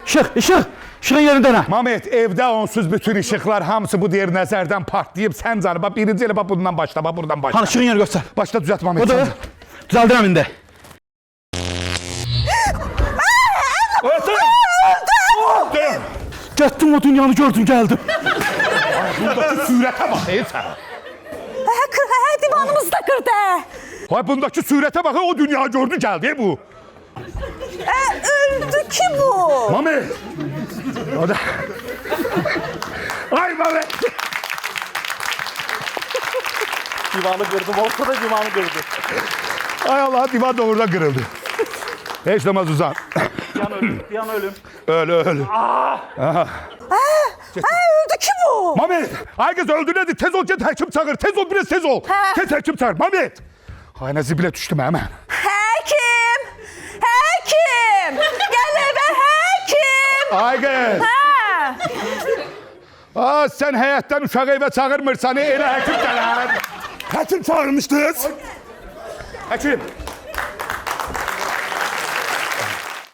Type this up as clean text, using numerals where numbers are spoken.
İşığın yerində nə? Mamet, evdə onsuz bütün işıqlar hamısı bu deyir nəzərdən partlayıb. Sən canı, bax birinci elə bax bundan başla, bax buradan başla. Hani işığın yeri göstər. Başla düzelt Mamet. O da düzəldirəm indi. Getdim o dünyanı gördüm, gəldim. Bundakı sürətə bax, sən. Divanımız da kırdı. Hay bundakı sürətə bax, o dünya gördü gəldi bu. Öldü ki bu. Mamet. O da. Ay Mamet. Divanı kırdım. Olsa da divanı kırdı. Ay Allah, divan doğrudan kırıldı. Hiç namaz uzan. Bir an ölüm. Öl. Öldü ki bu. Mamet, herkes öldü dedi. Tez ol, git hekim çağır. Tez ol, biraz tez ol. Tez hekim çağır. Mamet. Ay ne zibile düştüm hemen. Hekim. Gel eve hekim. Aygın. Aa, sen heyətdən uşağı evə çağırmırsan, elə həkim gələr. Həkim çağırmışdınız. Həkim.